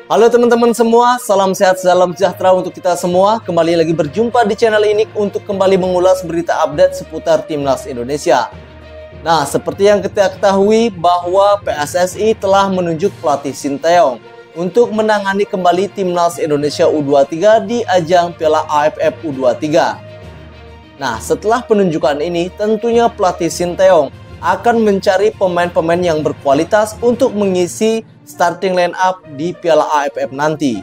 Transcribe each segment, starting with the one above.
Halo teman-teman semua, salam sehat, salam sejahtera untuk kita semua. Kembali lagi berjumpa di channel ini untuk kembali mengulas berita update seputar Timnas Indonesia. Nah, seperti yang kita ketahui bahwa PSSI telah menunjuk pelatih Sinteyong untuk menangani kembali Timnas Indonesia U23 di ajang Piala AFF U23. Nah, setelah penunjukan ini, tentunya pelatih Sinteyong akan mencari pemain-pemain yang berkualitas untuk mengisi starting line up di Piala AFF nanti.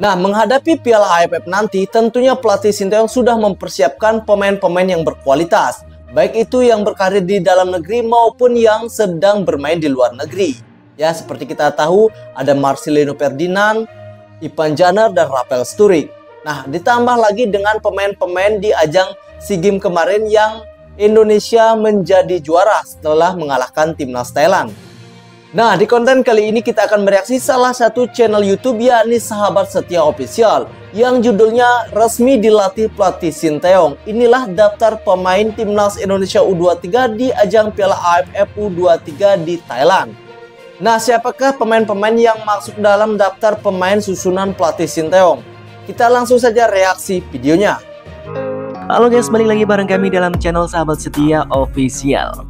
Nah, menghadapi Piala AFF nanti, tentunya pelatih Sinteyong sudah mempersiapkan pemain-pemain yang berkualitas, baik itu yang berkarir di dalam negeri maupun yang sedang bermain di luar negeri. Ya, seperti kita tahu, ada Marcelino Ferdinand, Ivan Janer, dan Rafael Sturridge. Nah, ditambah lagi dengan pemain-pemain di ajang SEA Games kemarin yang Indonesia menjadi juara setelah mengalahkan Timnas Thailand. Nah, di konten kali ini kita akan mereaksi salah satu channel YouTube yakni Sahabat Setia Official yang judulnya Resmi Dilatih Pelatih Sinteyong. Inilah daftar pemain Timnas Indonesia U23 di ajang Piala AFF U23 di Thailand. Nah, siapakah pemain-pemain yang masuk dalam daftar pemain susunan pelatih Sinteyong? Kita langsung saja reaksi videonya. Halo guys, balik lagi bareng kami dalam channel Sahabat Setia Official.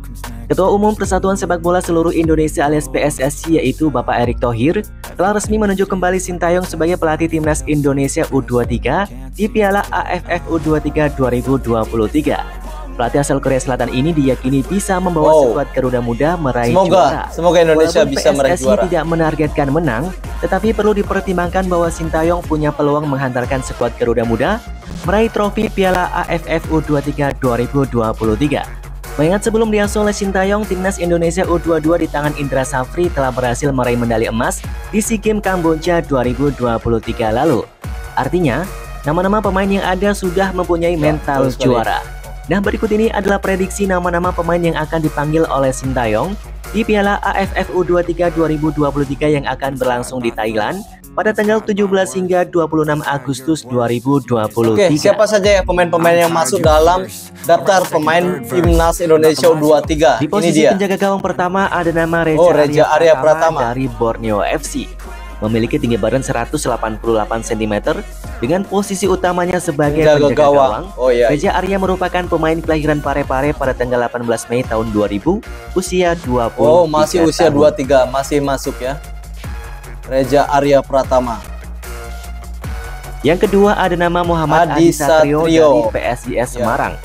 Ketua Umum Persatuan Sepak Bola Seluruh Indonesia alias PSSI yaitu Bapak Erick Thohir telah resmi menunjuk kembali Sinteyong sebagai pelatih Timnas Indonesia U23 di Piala AFF U23 2023. Pelatih asal Korea Selatan ini diyakini bisa membawa skuad Garuda Muda meraih juara. Semoga Indonesia bisa meraih juara. PSSI tidak menargetkan menang, tetapi perlu dipertimbangkan bahwa Sinteyong punya peluang menghantarkan skuad Garuda Muda meraih trofi Piala AFF U23 2023. Mengingat sebelum diasuh oleh Sinteyong, Timnas Indonesia U22 di tangan Indra Safri telah berhasil meraih medali emas di SEA Games Kamboja 2023 lalu. Artinya, nama-nama pemain yang ada sudah mempunyai mental juara. Nah, berikut ini adalah prediksi nama-nama pemain yang akan dipanggil oleh Sinteyong di Piala AFF U23 2023 yang akan berlangsung di Thailand pada tanggal 17 hingga 26 Agustus 2023. Oke, siapa saja ya pemain-pemain yang masuk dalam daftar pemain Timnas Indonesia U23? Di posisi penjaga gawang pertama ada nama Reza Arya Pratama dari Borneo FC. Memiliki tinggi badan 188 cm dengan posisi utamanya sebagai penjaga gawang. Reza Arya merupakan pemain kelahiran Parepare pada tanggal 18 Mei tahun 2000, usia 20. Masih usia 23, masih masuk ya. Reza Arya Pratama. Yang kedua ada nama Muhammad Adi Satrio dari PSIS Semarang.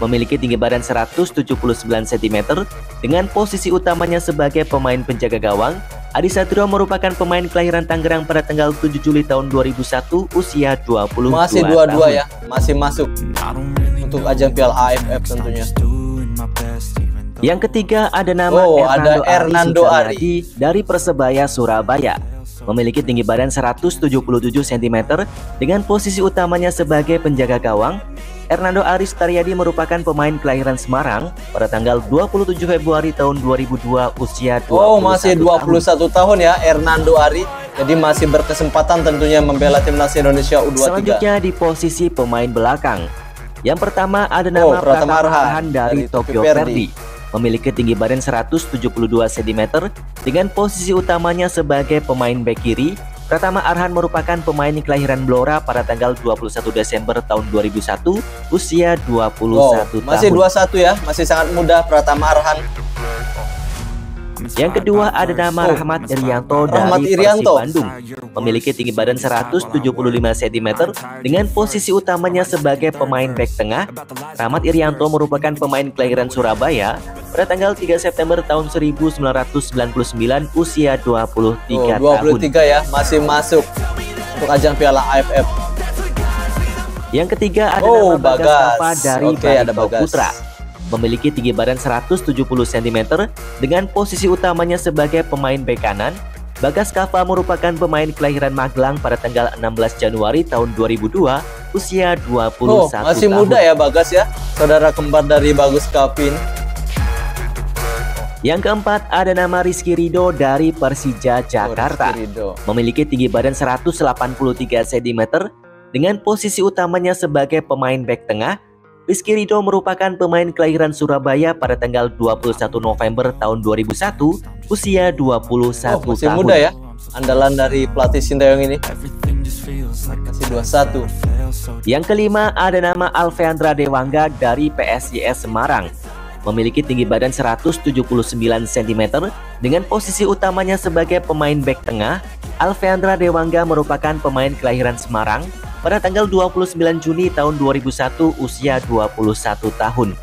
Memiliki tinggi badan 179 cm dengan posisi utamanya sebagai pemain penjaga gawang. Adi Satrio merupakan pemain kelahiran Tangerang pada tanggal 7 Juli tahun 2001, usia 22 masih 22 tahun. Ya, masih masuk untuk ajang Piala AFF tentunya. Yang ketiga ada nama Hernando Ari dari Persebaya Surabaya. Memiliki tinggi badan 177 cm dengan posisi utamanya sebagai penjaga gawang. Hernando Ari Sutaryadi merupakan pemain kelahiran Semarang pada tanggal 27 Februari tahun 2002, usia 21 masih 21 tahun ya Hernando Ari. Jadi masih berkesempatan tentunya membela Timnas Indonesia U23. Selanjutnya di posisi pemain belakang. Yang pertama ada nama Pratama Arhan dari Tokyo Verdy. Memiliki tinggi badan 172 cm dengan posisi utamanya sebagai pemain bek kiri. Pratama Arhan merupakan pemain kelahiran Blora pada tanggal 21 Desember tahun 2001, usia 21 tahun. Masih 21 ya, masih sangat muda Pratama Arhan. Yang kedua ada nama Rahmat Irianto dari Persib Bandung. Memiliki tinggi badan 175 cm dengan posisi utamanya sebagai pemain bek tengah. Rahmat Irianto merupakan pemain kelahiran Surabaya pada tanggal 3 September tahun 1999, usia 23 tahun. 23 ya, masih masuk untuk ajang Piala AFF. Yang ketiga ada nama Bagas Kava dari Barito Putra. Memiliki tinggi badan 170 cm dengan posisi utamanya sebagai pemain bek kanan. Bagas Kava merupakan pemain kelahiran Magelang pada tanggal 16 Januari tahun 2002, usia 21 tahun. Masih muda ya Bagas ya, saudara kembar dari Bagus Kavin. Yang keempat ada nama Rizky Ridho dari Persija Jakarta. Memiliki tinggi badan 183 cm dengan posisi utamanya sebagai pemain bek tengah. Rizky Ridho merupakan pemain kelahiran Surabaya pada tanggal 21 November tahun 2001, usia 21 masih tahun. muda ya, andalan dari pelatih Sintayong ini. Masih 2-1. Yang kelima ada nama Alfeandra Dewangga dari PSIS Semarang. Memiliki tinggi badan 179 cm dengan posisi utamanya sebagai pemain bek tengah. Alfeandra Dewangga merupakan pemain kelahiran Semarang pada tanggal 29 Juni tahun 2001 usia 21 tahun.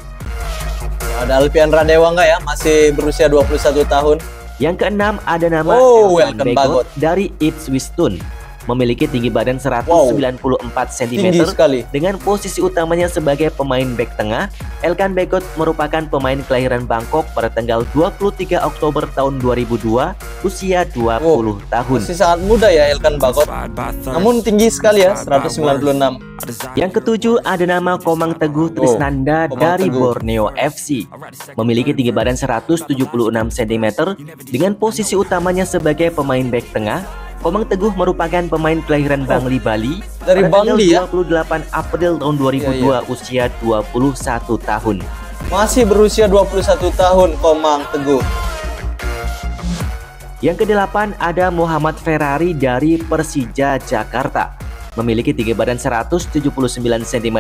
Ada Alfeandra Dewangga ya, masih berusia 21 tahun. Yang keenam ada nama Elkan Begot dari Ipswich Town. Memiliki tinggi badan 194 cm dengan posisi utamanya sebagai pemain bek tengah. Elkan Begot merupakan pemain kelahiran Bangkok pada tanggal 23 Oktober tahun 2002 usia 20 tahun. Masih sangat muda ya Elkan Begot, namun tinggi sekali ya, 196. Yang ketujuh ada nama Komang Teguh Trisnanda dari Borneo FC. Memiliki tinggi badan 176 cm dengan posisi utamanya sebagai pemain bek tengah. Komang Teguh merupakan pemain kelahiran Bangli, Bali dari Bangli ya, 28 April tahun 2002 usia 21 tahun. Masih berusia 21 tahun Komang Teguh. Yang kedelapan ada Muhammad Ferrari dari Persija Jakarta. Memiliki tinggi badan 179 cm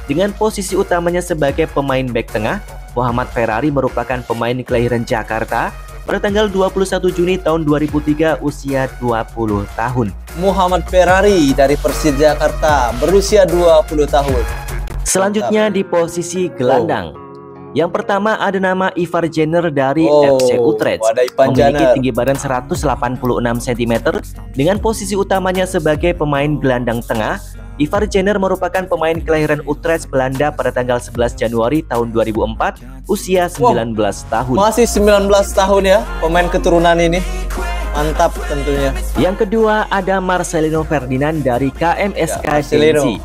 dengan posisi utamanya sebagai pemain bek tengah. Muhammad Ferrari merupakan pemain kelahiran Jakarta pada tanggal 21 Juni tahun 2003 usia 20 tahun. Muhammad Ferrari dari Persija Jakarta berusia 20 tahun. Selanjutnya di posisi gelandang. Yang pertama ada nama Ivar Jenner dari FC Utrecht. Memiliki tinggi badan 186 cm dengan posisi utamanya sebagai pemain gelandang tengah. Ivar Jenner merupakan pemain kelahiran Utrecht, Belanda pada tanggal 11 Januari tahun 2004 usia 19 tahun. Masih 19 tahun ya pemain keturunan ini. Mantap tentunya. Yang kedua ada Marcelino Ferdinand dari KMSK Denzi.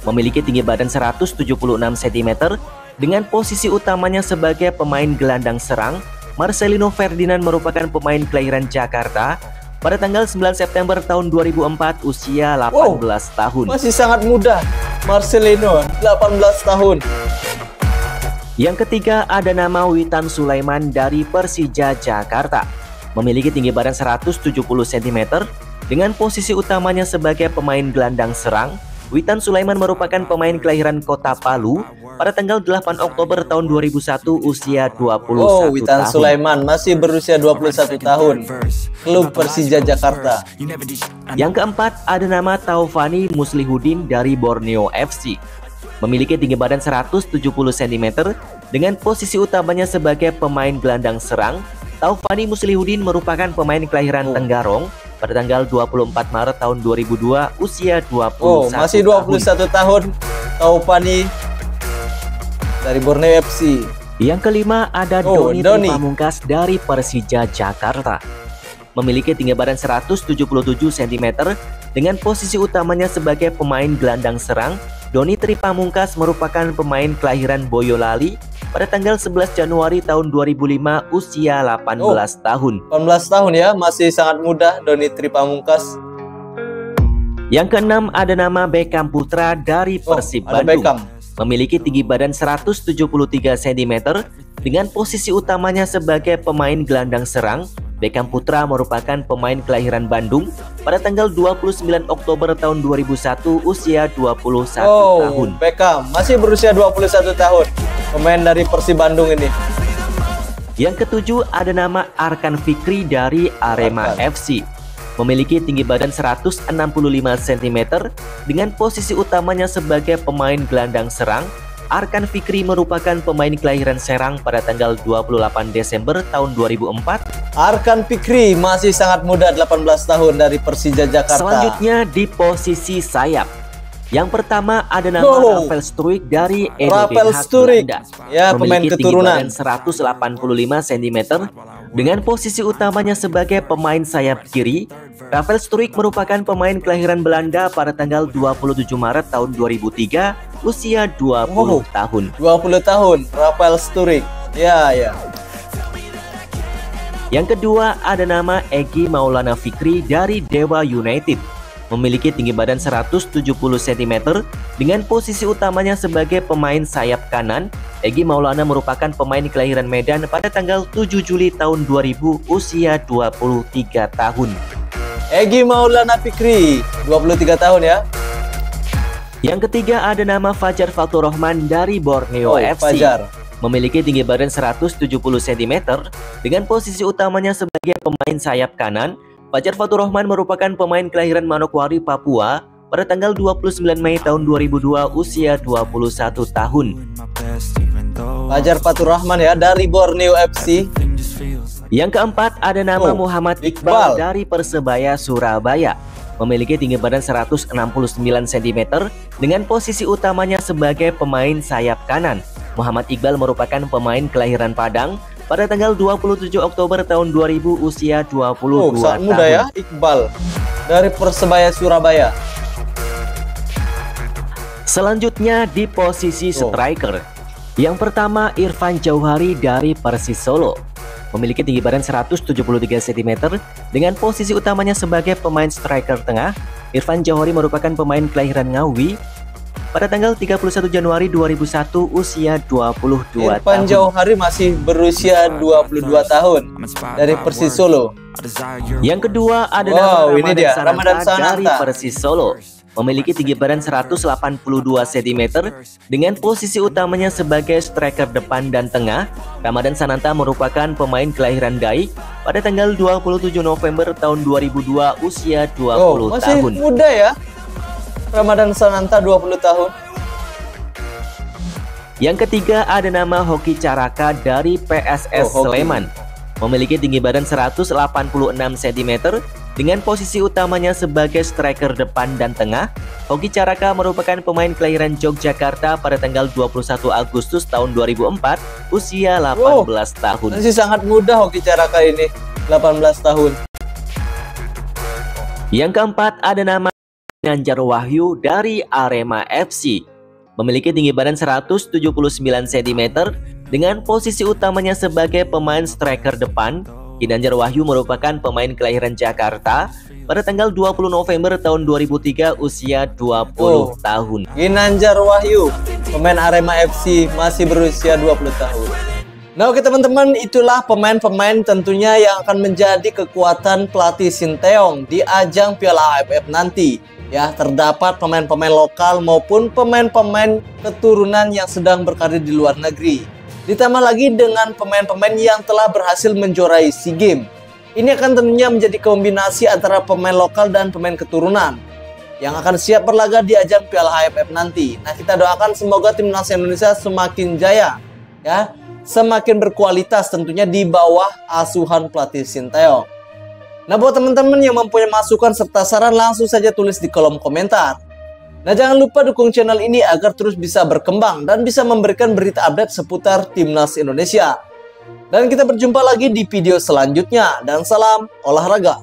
Memiliki tinggi badan 176 cm dengan posisi utamanya sebagai pemain gelandang serang. Marcelino Ferdinand merupakan pemain kelahiran Jakarta pada tanggal 9 September tahun 2004 usia 18 tahun. Masih sangat muda Marcelino, 18 tahun. Yang ketiga ada nama Witan Sulaiman dari Persija Jakarta. Memiliki tinggi badan 170 cm dengan posisi utamanya sebagai pemain gelandang serang. Witan Sulaiman merupakan pemain kelahiran Kota Palu pada tanggal 8 Oktober tahun 2001 usia 21 Witan tahun. Sulaiman masih berusia 21 tahun. Klub Persija Jakarta. Yang keempat ada nama Taufani Muslihuddin dari Borneo FC. Memiliki tinggi badan 170 cm dengan posisi utamanya sebagai pemain gelandang serang. Taufani Muslihuddin merupakan pemain kelahiran Tenggarong pada tanggal 24 Maret tahun 2002 usia 21 masih 21 tahun Taufani dari Borneo FC. Yang kelima ada Doni Pamungkas dari Persija Jakarta. Memiliki tinggi badan 177 cm dengan posisi utamanya sebagai pemain gelandang serang. Doni Tripamungkas merupakan pemain kelahiran Boyolali pada tanggal 11 Januari tahun 2005 usia 18 tahun. 18 tahun ya, masih sangat muda Doni Tripamungkas. Yang keenam ada nama Beckham Putra dari Persib Bandung. Memiliki tinggi badan 173 cm dengan posisi utamanya sebagai pemain gelandang serang. Beckham Putra merupakan pemain kelahiran Bandung pada tanggal 29 Oktober tahun 2001 usia 21 tahun. Beckham masih berusia 21 tahun. Pemain dari Persib Bandung ini. Yang ketujuh ada nama Arkan Fikri dari Arema FC. Memiliki tinggi badan 165 cm dengan posisi utamanya sebagai pemain gelandang serang. Arkan Fikri merupakan pemain kelahiran Serang pada tanggal 28 Desember tahun 2004. Arkan Fikri masih sangat muda, 18 tahun dari Persija Jakarta. Selanjutnya di posisi sayap. Yang pertama ada nama Rafael Struijk dari Rafael Struijk, ya, pemain keturunan. Memiliki tinggi badan 185 cm dengan posisi utamanya sebagai pemain sayap kiri. Rafael Struijk merupakan pemain kelahiran Belanda pada tanggal 27 Maret tahun 2003 usia 20 tahun. 20 tahun Rafael Struijk. Ya. Yang kedua ada nama Egy Maulana Fikri dari Dewa United. Memiliki tinggi badan 170 cm dengan posisi utamanya sebagai pemain sayap kanan. Egy Maulana merupakan pemain kelahiran Medan pada tanggal 7 Juli tahun 2000 usia 23 tahun. Egy Maulana Fikri, 23 tahun ya. Yang ketiga ada nama Fajar Fatur Rahman dari Borneo FC. Fajar memiliki tinggi badan 170 cm dengan posisi utamanya sebagai pemain sayap kanan. Fajar Fatur Rahman merupakan pemain kelahiran Manokwari, Papua pada tanggal 29 Mei tahun 2002, usia 21 tahun. Fajar Fatur Rahman ya, dari Borneo FC. Yang keempat ada nama Muhammad Iqbal dari Persebaya Surabaya. Memiliki tinggi badan 169 cm dengan posisi utamanya sebagai pemain sayap kanan. Muhammad Iqbal merupakan pemain kelahiran Padang pada tanggal 27 Oktober tahun 2000, usia 22 sangat muda tahun. Ya, Iqbal dari Persebaya Surabaya. Selanjutnya di posisi striker. Yang pertama Irfan Jauhari dari Persis Solo. Memiliki tinggi badan 173 cm dengan posisi utamanya sebagai pemain striker tengah. Irfan Jauhari merupakan pemain kelahiran Ngawi pada tanggal 31 Januari 2001, usia 22 tahun. Irfan Jauhari masih berusia 22 tahun dari Persis Solo. Yang kedua ada nama Ramadan Sananta dari Persis Solo. Memiliki tinggi badan 182 cm dengan posisi utamanya sebagai striker depan dan tengah. Ramadan Sananta merupakan pemain kelahiran Daik pada tanggal 27 November tahun 2002, usia 20 masih tahun. Muda ya, Ramadan Sananta 20 tahun. Yang ketiga ada nama Hoki Caraka dari PSS Sleman. Memiliki tinggi badan 186 cm dengan posisi utamanya sebagai striker depan dan tengah. Hoki Caraka merupakan pemain kelahiran Yogyakarta pada tanggal 21 Agustus tahun 2004, usia 18 tahun. Masih sangat muda Hoki Caraka ini, 18 tahun. Yang keempat ada nama Ginanjar Wahyu dari Arema FC. Memiliki tinggi badan 179 cm dengan posisi utamanya sebagai pemain striker depan. Ginanjar Wahyu merupakan pemain kelahiran Jakarta pada tanggal 20 November tahun 2003, usia 20 tahun. Ginanjar Wahyu, pemain Arema FC, masih berusia 20 tahun. Nah oke teman-teman, itulah pemain-pemain tentunya yang akan menjadi kekuatan pelatih Sinteyong di ajang Piala AFF nanti. Ya, terdapat pemain-pemain lokal maupun pemain-pemain keturunan yang sedang berkarir di luar negeri. Ditambah lagi dengan pemain-pemain yang telah berhasil menjuarai SEA Games. Ini akan tentunya menjadi kombinasi antara pemain lokal dan pemain keturunan yang akan siap berlaga di ajang Piala AFF nanti. Nah, kita doakan semoga timnas Indonesia semakin jaya, ya, semakin berkualitas tentunya di bawah asuhan pelatih Sinteyong. Nah, buat teman-teman yang mempunyai masukan serta saran, langsung saja tulis di kolom komentar. Nah, jangan lupa dukung channel ini agar terus bisa berkembang dan bisa memberikan berita update seputar timnas Indonesia. Dan kita berjumpa lagi di video selanjutnya, dan salam olahraga.